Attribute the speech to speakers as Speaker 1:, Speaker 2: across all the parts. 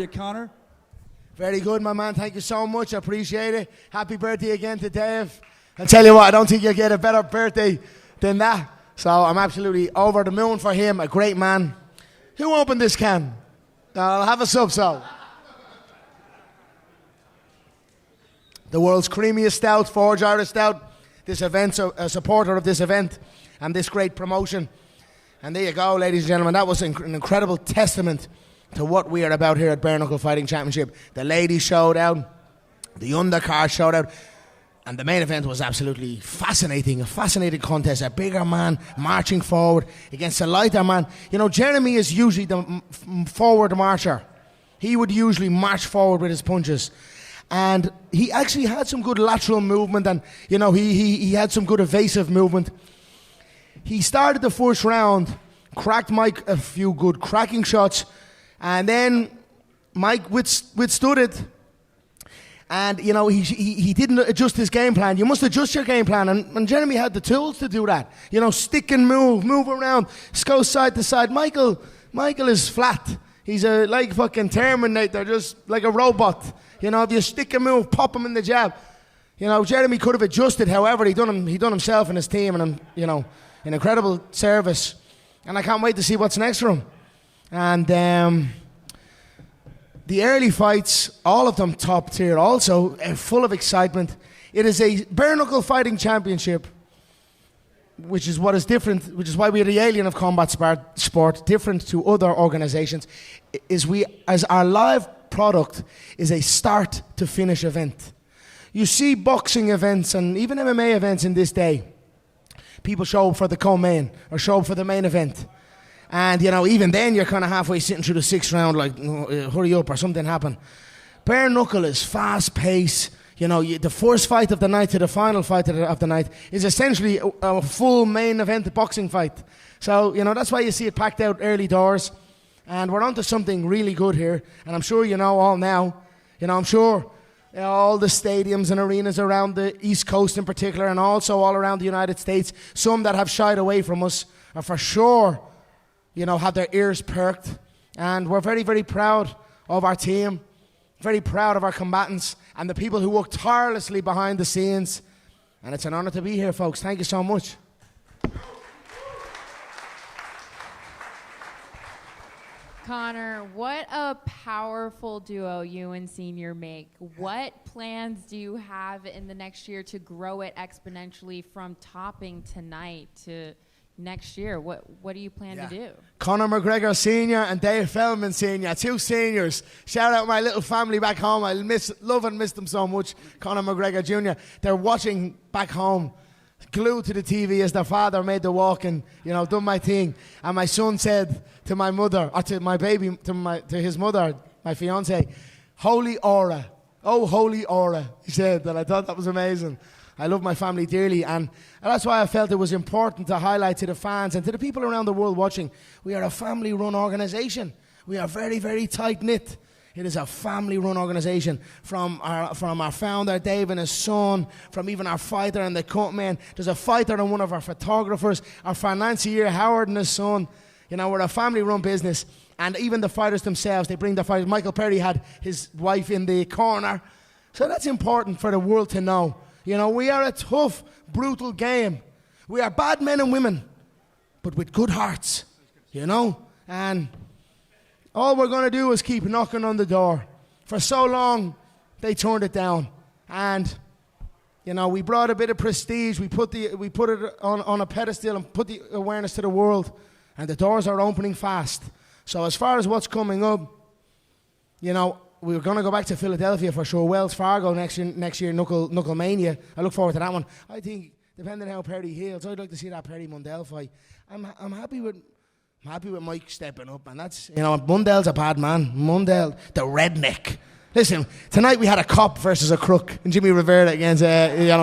Speaker 1: Conor?
Speaker 2: Very good, my man. Thank you so much. I appreciate it. Happy birthday again to Dave. I'll tell you what, I don't think you'll get a better birthday than that. So I'm absolutely over the moon for him. A great man. Who opened this can? I'll have a sub, so. The world's creamiest stout, Forge Irish Stout. This event's a supporter of this event and this great promotion. And there you go, ladies and gentlemen. That was an incredible testament to what we are about here at Bare Knuckle Fighting Championship. The ladies showed out, the undercard showed out, and the main event was absolutely fascinating. A fascinating contest. A bigger man marching forward against a lighter man. You know, Jeremy is usually the forward marcher. He would usually march forward with his punches. And he actually had some good lateral movement, and, you know, he had some good evasive movement. He started the first round, cracked Mike a few good cracking shots, and then Mike withstood it. And, you know, he didn't adjust his game plan. You must adjust your game plan. And Jeremy had the tools to do that. You know, stick and move around, go side to side. Michael is flat. He's like fucking Terminator, just like a robot. You know, if you stick and move, pop him in the jab. You know, Jeremy could have adjusted. However, he done himself and his team, and, you know, an incredible service. And I can't wait to see what's next for him. And the early fights, all of them top tier, also full of excitement. It is a bare knuckle fighting championship, which is what is different, which is why we are the alien of combat sport, different to other organizations, as our live product is a start to finish event. You see boxing events and even MMA events in this day, people show up for the co-main or show up for the main event. And, you know, even then you're kind of halfway sitting through the sixth round like, hurry up or something happened. Bare knuckle is fast pace. You know, the first fight of the night to the final fight of the night is essentially a full main event boxing fight. So, you know, that's why you see it packed out early doors. And we're onto something really good here. And I'm sure you know all now. You know, I'm sure all the stadiums and arenas around the East Coast in particular, and also all around the United States, some that have shied away from us are for sure, you know, have their ears perked. And we're very, very proud of our team, very proud of our combatants and the people who work tirelessly behind the scenes. And it's an honor to be here, folks. Thank you so much.
Speaker 3: Conor, what a powerful duo you and Senior make. What plans do you have in the next year to grow it exponentially from topping tonight to next year? What do you plan to do?
Speaker 2: Conor McGregor Senior and Dave Feldman Senior, two seniors. Shout out my little family back home. I love and miss them so much. Conor McGregor Jr. They're watching back home, glued to the TV as their father made the walk and, you know, done my thing. And my son said to my mother, or to my baby, to his mother, my fiance, "Holy aura, oh holy aura," he said. And I thought that was amazing. I love my family dearly, and that's why I felt it was important to highlight to the fans and to the people around the world watching, we are a family-run organization. We are very, very tight-knit. It is a family-run organization. From our founder, Dave, and his son, from even our fighter and the cutman. There's a fighter and one of our photographers, our financier, Howard, and his son. You know, we're a family-run business. And even the fighters themselves, they bring their fighters. Michael Perry had his wife in the corner. So that's important for the world to know. You know, we are a tough, brutal game. We are bad men and women, but with good hearts, you know? And all we're going to do is keep knocking on the door. For so long, they turned it down. And, you know, we brought a bit of prestige. We put it on a pedestal and put the awareness to the world. And the doors are opening fast. So as far as what's coming up, you know, we're going to go back to Philadelphia for sure. Wells Fargo next year, Knuckle Mania. I look forward to that one. I think, depending on how Perry heals, I'd like to see that Perry Mundell fight. I'm happy with Mike stepping up, and that's, you know, Mundell's a bad man. Mundell, the redneck. Listen, tonight we had a cop versus a crook, and Jimmy Rivera against,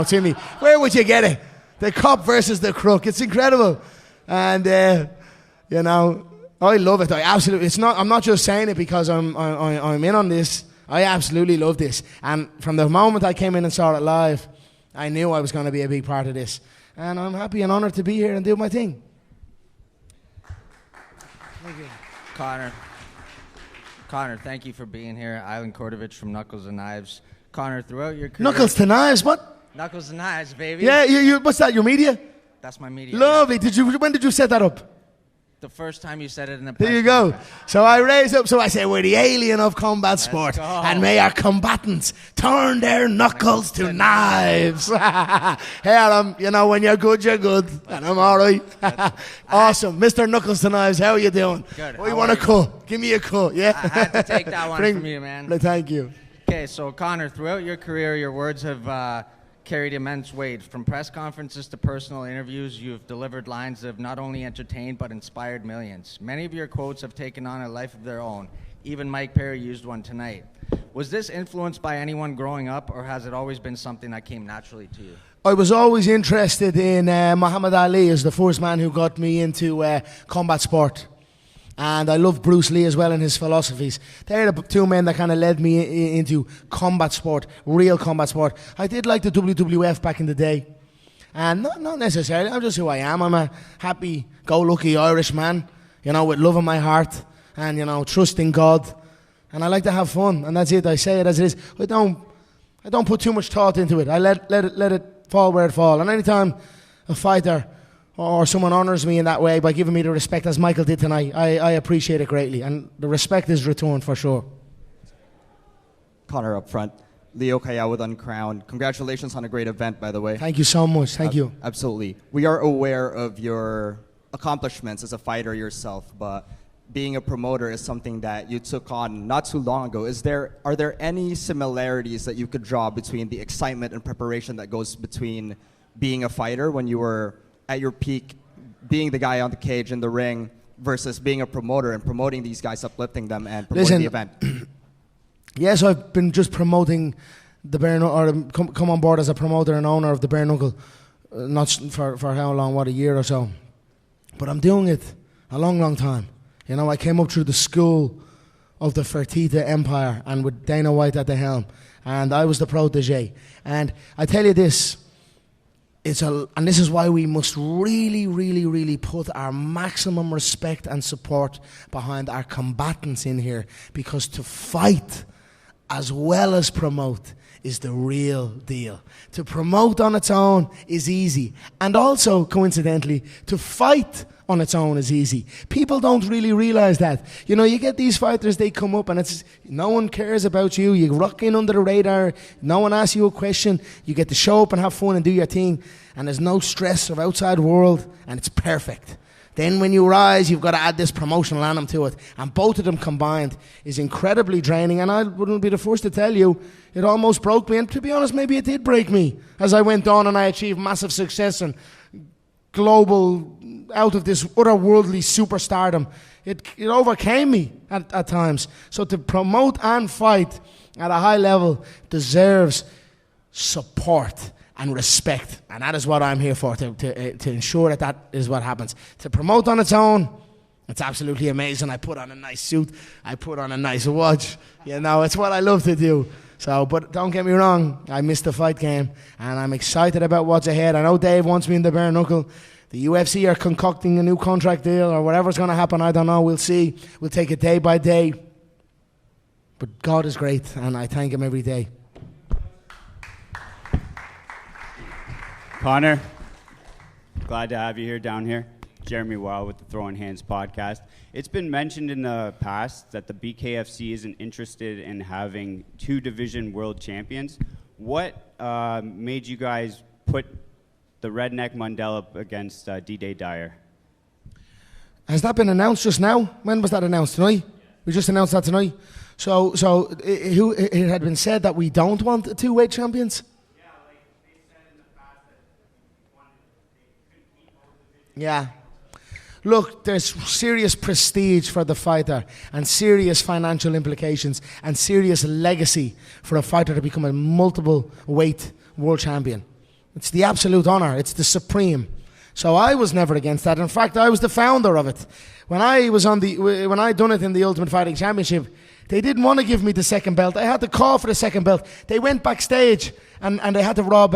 Speaker 2: Timmy. Where would you get it? The cop versus the crook. It's incredible, and you know. I love it. I absolutely. It's not. I'm not just saying it because I'm in on this. I absolutely love this. And from the moment I came in and saw it live, I knew I was going to be a big part of this. And I'm happy and honoured to be here and do my thing.
Speaker 1: Conor, Connor, thank you for being here. Ivan Kordovich from Knuckles and Knives. Connor, throughout your career...
Speaker 2: Knuckles to Knives, what?
Speaker 1: Knuckles and Knives, baby.
Speaker 2: Yeah, you what's that, your media?
Speaker 1: That's my media.
Speaker 2: Lovely. When did you set that up?
Speaker 1: The first time you said it in a
Speaker 2: There you go. So I raise up, so I say, we're the alien of combat sport.
Speaker 1: go.
Speaker 2: And may our combatants turn their knuckles to knives. Here when you're good, and I'm all right. Awesome. Mr. Knuckles to Knives, how are you doing?
Speaker 1: Good.
Speaker 2: Oh, you want a cut? Give me a cut, yeah?
Speaker 1: I had to take that one from you, man.
Speaker 2: Thank you.
Speaker 1: Okay, so Connor, throughout your career, your words have carried immense weight. From press conferences to personal interviews, you've delivered lines that have not only entertained but inspired millions. Many of your quotes have taken on a life of their own. Even Mike Perry used one tonight. Was this influenced by anyone growing up, or has it always been something that came naturally to you?
Speaker 2: I was always interested in Muhammad Ali as the first man who got me into combat sport. And I love Bruce Lee as well and his philosophies. They're the two men that kind of led me into combat sport, real combat sport. I did like the WWF back in the day. And not necessarily, I'm just who I am. I'm a happy-go-lucky Irish man, with love in my heart and, trust in God. And I like to have fun, and that's it. I say it as it is. I don't put too much thought into it. I let it fall where it falls. And anytime a fighter or someone honours me in that way by giving me the respect as Michael did tonight, I appreciate it greatly, and the respect is returned for sure.
Speaker 4: Connor up front. Leo Kaya with Uncrowned. Congratulations on a great event, by the way.
Speaker 2: Thank you so much. Thank you.
Speaker 4: Absolutely. We are aware of your accomplishments as a fighter yourself, but being a promoter is something that you took on not too long ago. Are there any similarities that you could draw between the excitement and preparation that goes between being a fighter when you were at your peak, being the guy on the cage in the ring, versus being a promoter and promoting these guys, uplifting them and promoting the event?
Speaker 2: Yes, I've been just promoting the bare knuckle, or come on board as a promoter and owner of the bare knuckle, not for how long, a year or so. But I'm doing it a long, long time. I came up through the school of the Fertitta Empire, and with Dana White at the helm, and I was the protege. And I tell you this, and this is why we must really, really, really put our maximum respect and support behind our combatants in here, because to fight as well as promote is the real deal. To promote on its own is easy, and also, coincidentally, to fight on its own is easy. People don't really realize that. You get these fighters, they come up and it's no one cares about you. You rock in under the radar. No one asks you a question. You get to show up and have fun and do your thing. And there's no stress of outside world, and it's perfect. Then when you rise, you've got to add this promotional element to it. And both of them combined is incredibly draining. And I wouldn't be the first to tell you, it almost broke me. And to be honest, maybe it did break me as I went on and I achieved massive success and global, out of this otherworldly superstardom. It overcame me at times. So to promote and fight at a high level deserves support and respect, and that is what I'm here for, to ensure that is what happens. To promote on its own, it's absolutely amazing. I put on a nice suit, I put on a nice watch, it's what I love to do. So, but don't get me wrong, I missed the fight game, and I'm excited about what's ahead. I know Dave wants me in the bare knuckle. The UFC are concocting a new contract deal, or whatever's going to happen, I don't know, we'll see. We'll take it day by day. But God is great, and I thank him every day.
Speaker 5: Connor, glad to have you here down here. Jeremy Weil with the Throwing Hands podcast. It's been mentioned in the past that the BKFC isn't interested in having two division world champions. What made you guys put the Redneck Mundell up against D-Day Dyer?
Speaker 2: Has that been announced just now? When was that announced? Tonight? We just announced that tonight. So it had been said that we don't want two-weight champions? Yeah. Look, there's serious prestige for the fighter and serious financial implications and serious legacy for a fighter to become a multiple weight world champion. It's the absolute honor. It's the supreme. So I was never against that. In fact, I was the founder of it. When I done it in the Ultimate Fighting Championship, they didn't want to give me the second belt. I had to call for the second belt. They went backstage and they had to rob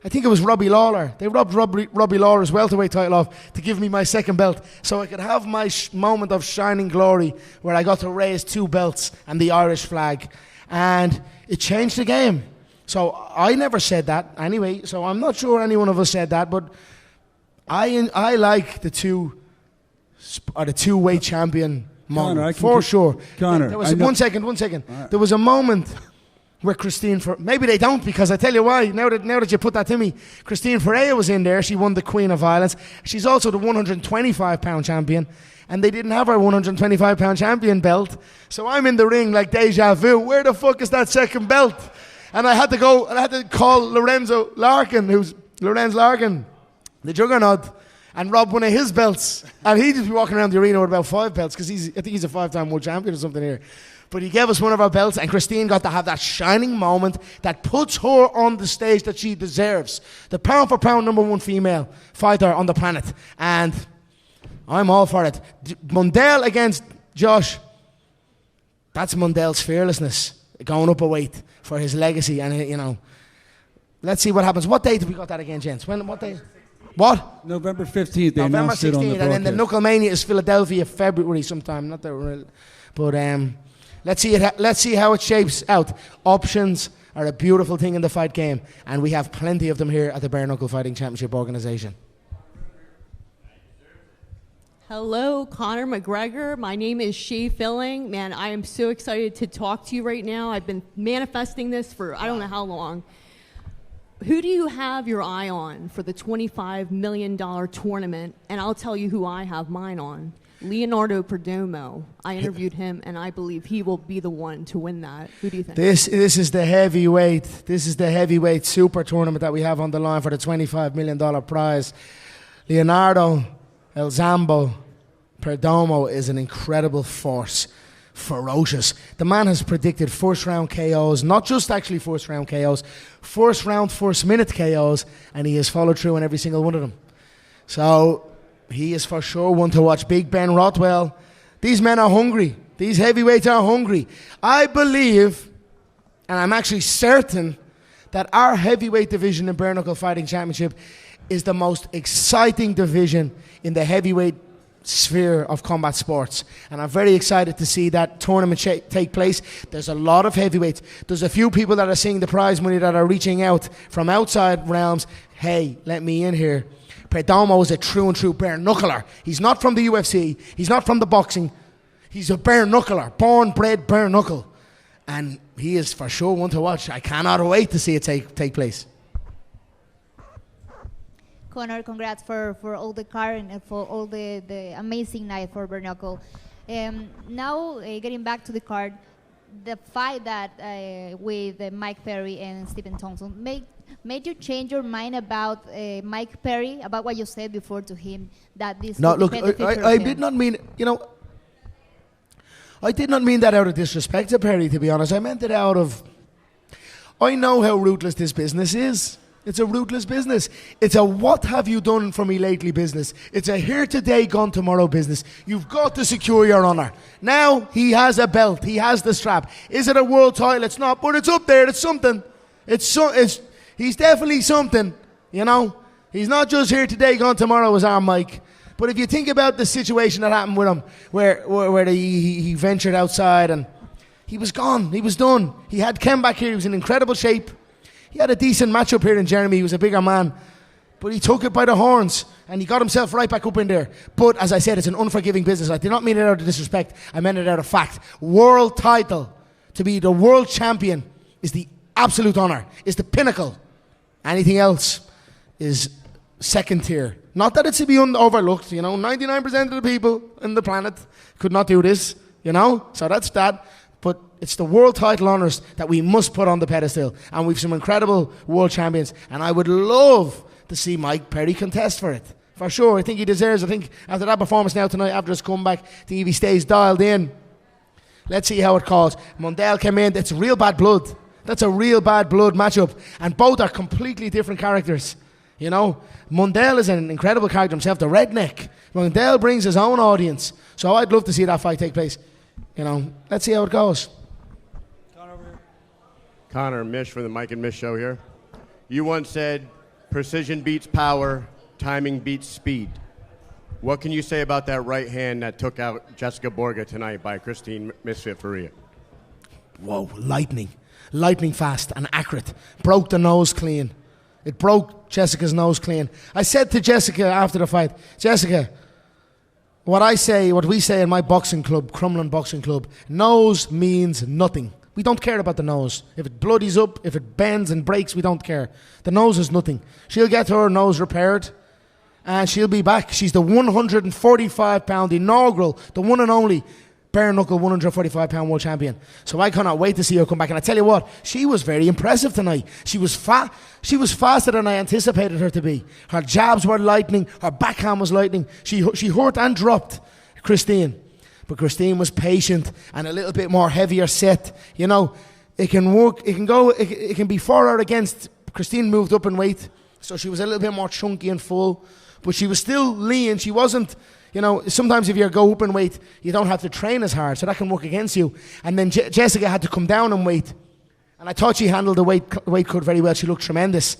Speaker 2: I think it was Robbie Lawler. They robbed Robbie Lawler's welterweight title off to give me my second belt so I could have my moment of shining glory where I got to raise 2 belts and the Irish flag. And it changed the game. So I never said that anyway, so I'm not sure any one of us said that, but I like the two-weight champion moment, for sure.
Speaker 6: Connor,
Speaker 2: there was one second. Right. There was a moment where maybe they don't, because I tell you why, now that you put that to me, Christine Ferreira was in there. She won the Queen of Violence. She's also the 125-pound champion, and they didn't have her 125-pound champion belt. So I'm in the ring like deja vu. Where the fuck is that second belt? And I had to call Lorenz Larkin, the juggernaut, and rob one of his belts. And he'd just be walking around the arena with about 5 belts, because I think he's a 5-time world champion or something here. But he gave us one of our belts, and Christine got to have that shining moment that puts her on the stage that she deserves. The pound-for-pound #1 female fighter on the planet. And I'm all for it. Mundell against Josh. That's Mundell's fearlessness, going up a weight for his legacy. And, let's see what happens. What date have we got that again, gents? What day? What?
Speaker 6: November 15th. They
Speaker 2: November
Speaker 6: announced it on the
Speaker 2: 16th. And then the Knucklemania is Philadelphia, February sometime. Not that real. But let's see how it shapes out. Options are a beautiful thing in the fight game, and we have plenty of them here at the Bare Knuckle Fighting Championship Organization.
Speaker 7: Hello, Conor McGregor. My name is Shay Filling. Man, I am so excited to talk to you right now. I've been manifesting this for I don't know how long. Who do you have your eye on for the $25 million tournament? And I'll tell you who I have mine on. Leonardo Perdomo. I interviewed him, and I believe he will be the one to win that. Who do you think?
Speaker 2: This is the heavyweight. This is the heavyweight super tournament that we have on the line for the $25 million prize. Leonardo El Zambo Perdomo is an incredible force. Ferocious. The man has predicted first round KOs, not just actually first round KOs, first round, first minute KOs, and he has followed through on every single one of them. So he is for sure one to watch. Big Ben Rothwell. These men are hungry. These heavyweights are hungry. I believe, and I'm actually certain, that our heavyweight division in Bare Knuckle Fighting Championship is the most exciting division in the heavyweight sphere of combat sports, and I'm very excited to see that tournament take place. There's a lot of heavyweights. There's a few people that are seeing the prize money that are reaching out from outside realms. Hey, let me in here. Perdomo is a true and true bare knuckler. He's not from the UFC. He's not from the boxing. He's a bare knuckler, born, bred bare knuckle, and he is for sure one to watch. I cannot wait to see it take place.
Speaker 8: Conor, congrats for all the card and for all the amazing night for Bare Knuckle. Now, getting back to the card, the fight that with Mike Perry and Stephen Thompson made you change your mind about Mike Perry, about what you said before to him, that this
Speaker 2: No, look, I did not mean, I did not mean that out of disrespect to Perry, to be honest. I meant it out of, I know how ruthless this business is. It's a ruthless business. It's a what have you done for me lately business. It's a here today, gone tomorrow business. You've got to secure your honor. Now he has a belt. He has the strap. Is it a world title? It's not, but it's up there. It's something. He's definitely something, He's not just here today, gone tomorrow as our Mike. But if you think about the situation that happened with him, where he ventured outside and he was gone. He was done. He had Ken back here. He was in incredible shape. He had a decent matchup here in Jeremy. He was a bigger man. But he took it by the horns and he got himself right back up in there. But as I said, it's an unforgiving business. I did not mean it out of disrespect. I meant it out of fact. World title, to be the world champion, is the absolute honor, is the pinnacle. Anything else is second tier. Not that it's to be overlooked. 99% of the people on the planet could not do this. So that's that. But it's the world title honors that we must put on the pedestal. And we've some incredible world champions. And I would love to see Mike Perry contest for it. For sure. I think he deserves it. I think after that performance now tonight, after his comeback, I think if he stays dialed in, let's see how it goes. Mundell came in. It's real bad blood. That's a real bad blood matchup. And both are completely different characters. Mundell is an incredible character himself, the redneck. Mundell brings his own audience. So I'd love to see that fight take place. Let's see how it goes.
Speaker 9: Connor Mish from the Mike and Mish show here. You once said
Speaker 6: Precision beats power, timing beats speed. What can you say about that right hand that took out Jessica Borga tonight by Christine Misfit Faria?
Speaker 2: Whoa, lightning fast and accurate. Broke the nose clean. It broke Jessica's nose clean. I said to Jessica after the fight, Jessica, what we say in my boxing club, Crumlin Boxing Club, nose means nothing. We don't care about the nose. If it bloodies up, if it bends and breaks, we don't care. The nose is nothing. She'll get her nose repaired and she'll be back. She's the 145-pound inaugural, the one and only bare knuckle 145-pound world champion. So I cannot wait to see her come back. And I tell you what, she was very impressive tonight. She was faster than I anticipated her to be. Her jabs were lightning. Her backhand was lightning. She hurt and dropped Christine. But Christine was patient and a little bit more heavier set. You know, it can work. It can be for or against. Christine moved up in weight, so she was a little bit more chunky and full. But she was still lean. She wasn't, you know, sometimes if you go up in weight, you don't have to train as hard, so that can work against you. And then Jessica had to come down in weight. And I thought she handled the weight cut very well. She looked tremendous.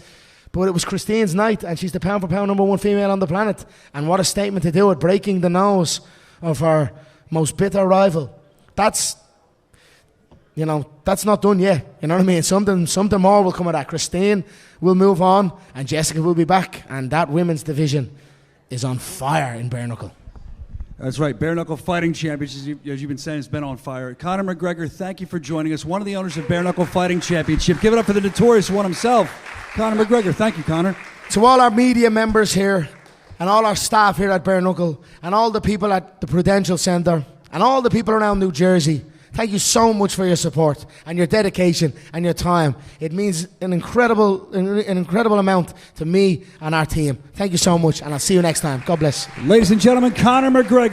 Speaker 2: But it was Christine's night, and she's the pound-for-pound #1 female on the planet. And what a statement to do it, breaking the nose of her most bitter rival. That's not done yet. You know what I mean? Something more will come of that. Christine will move on, and Jessica will be back. And that women's division is on fire in bare knuckle.
Speaker 9: That's right. Bare Knuckle Fighting Championship, as you've been saying, has been on fire. Conor McGregor, thank you for joining us. One of the owners of Bare Knuckle Fighting Championship. Give it up for the notorious one himself, Conor McGregor. Thank you, Conor.
Speaker 2: To all our media members here, and all our staff here at Bare Knuckle, and all the people at the Prudential Centre, and all the people around New Jersey, thank you so much for your support and your dedication and your time. It means an incredible amount to me and our team. Thank you so much, and I'll see you next time. God bless.
Speaker 9: Ladies and gentlemen, Conor McGregor.